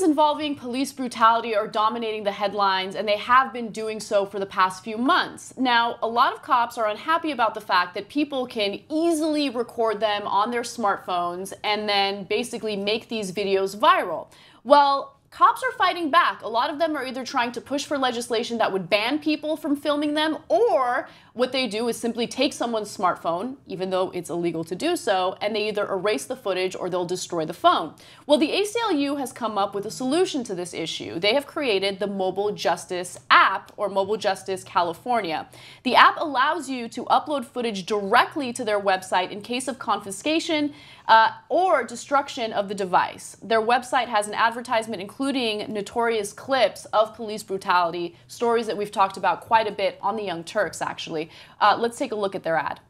Cases involving police brutality are dominating the headlines, and they have been doing so for the past few months. Now, a lot of cops are unhappy about the fact that people can easily record them on their smartphones and then basically make these videos viral. Well, cops are fighting back. A lot of them are either trying to push for legislation that would ban people from filming them, or what they do is simply take someone's smartphone, even though it's illegal to do so, and they either erase the footage or they'll destroy the phone. Well, the ACLU has come up with a solution to this issue. They have created the Mobile Justice app, or Mobile Justice California. The app allows you to upload footage directly to their website in case of confiscation or destruction of the device. Their website has an advertisement including notorious clips of police brutality, stories that we've talked about quite a bit on the Young Turks, actually. Let's take a look at their ad.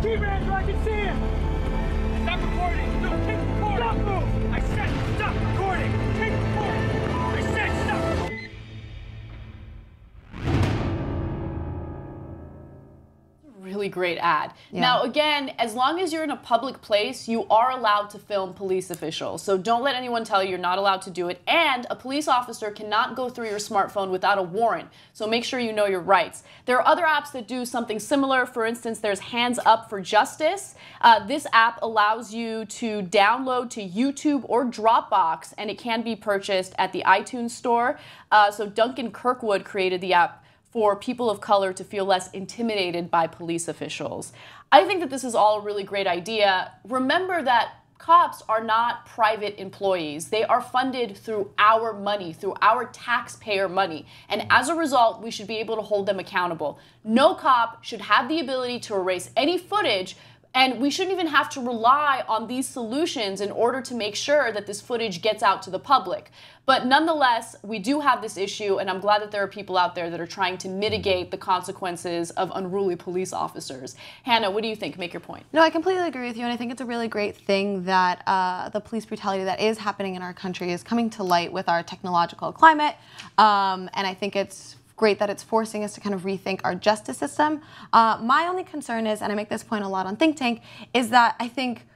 Keep it so I can see him! Stop recording! No, keep recording! Stop move! I said stop recording! Keep recording! I said stop! Really great ad. Yeah. Now, again, as long as you're in a public place, you are allowed to film police officials. So don't let anyone tell you you're not allowed to do it. And a police officer cannot go through your smartphone without a warrant. So make sure you know your rights. There are other apps that do something similar. For instance, there's Hands Up for Justice. This app allows you to download to YouTube or Dropbox, and it can be purchased at the iTunes store. So Duncan Kirkwood created the app for people of color to feel less intimidated by police officials. I think that this is all a really great idea. Remember that cops are not private employees. They are funded through our money, through our taxpayer money. And as a result, we should be able to hold them accountable. No cop should have the ability to erase any footage, and we shouldn't even have to rely on these solutions in order to make sure that this footage gets out to the public. But nonetheless, we do have this issue, and I'm glad that there are people out there that are trying to mitigate the consequences of unruly police officers. Hannah, what do you think? Make your point. No, I completely agree with you, and I think it's a really great thing that the police brutality that is happening in our country is coming to light with our technological climate, and I think it's great that it's forcing us to kind of rethink our justice system. My only concern is, and I make this point a lot on Think Tank, is that I think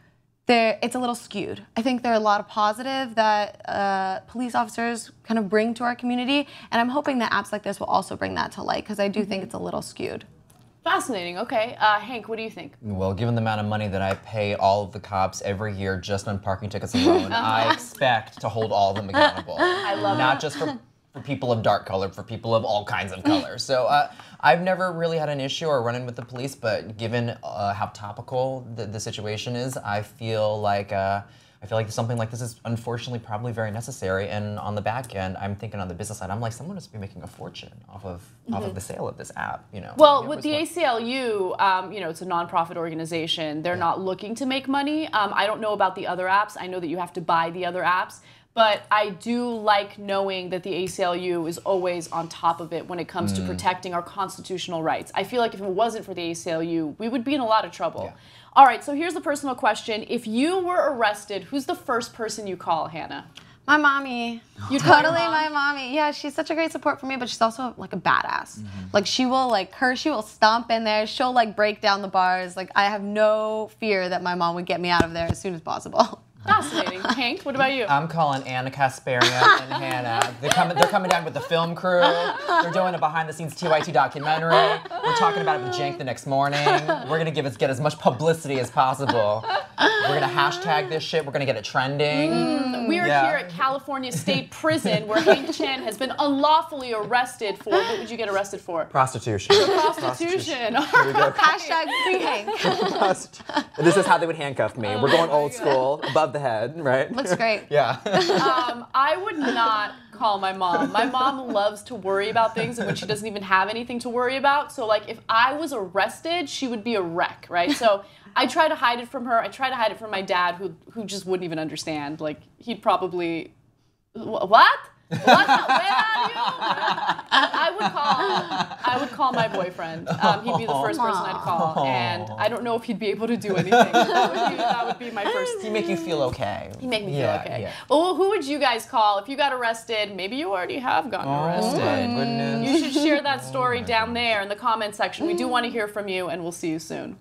it's a little skewed. I think there are a lot of positive that police officers kind of bring to our community, and I'm hoping that apps like this will also bring that to light, because I do think it's a little skewed. Fascinating. Okay. Hank, what do you think? Well, given the amount of money that I pay all of the cops every year just on parking tickets alone, I expect to hold all of them accountable. I love Not just for people of dark color, for people of all kinds of color. So I've never really had an issue or run in with the police, but given how topical the situation is, I feel like something like this is unfortunately probably very necessary. And on the back end, I'm thinking on the business side, I'm like, someone must be making a fortune off of the sale of this app, you know. Well, with the ACLU, you know, it's a nonprofit organization. They're not looking to make money. I don't know about the other apps. I know that you have to buy the other apps. But I do like knowing that the ACLU is always on top of it when it comes to protecting our constitutional rights. I feel like if it wasn't for the ACLU, we would be in a lot of trouble. Yeah. All right, so here's the personal question. If you were arrested, who's the first person you call, Hannah? My mommy. You totally my mommy. Yeah, she's such a great support for me, but she's also like a badass. Like she will stomp in there. She'll like break down the bars. Like I have no fear that my mom would get me out of there as soon as possible. Fascinating. Hank, what about you? I'm calling Ana Kasparian and Hannah. They're coming down with the film crew. They're doing a behind-the-scenes TYT documentary. We're talking about it with Jank the next morning. We're gonna get as much publicity as possible. We're gonna hashtag this shit. We're gonna get it trending. We are here at California State Prison, where Hank Chen has been unlawfully arrested for. What would you get arrested for? Prostitution. Prostitution. Hashtag free Hank. This is how they would handcuff me. We're going old school, above the head, right? Looks great. Yeah. I would not call my mom. My mom loves to worry about things when she doesn't even have anything to worry about. So like if I was arrested, she would be a wreck, right? So I try to hide it from her. I try to hide it from my dad, who just wouldn't even understand. Like he'd probably, what? What? Where are you? I would call my boyfriend. He'd be the first person I'd call, and I don't know if he'd be able to do anything. That would be my first. He'd make you feel okay. He'd make me feel okay. Well, who would you guys call if you got arrested? Maybe you already have gotten arrested. You should share that story down there in the comment section. We do want to hear from you, and we'll see you soon.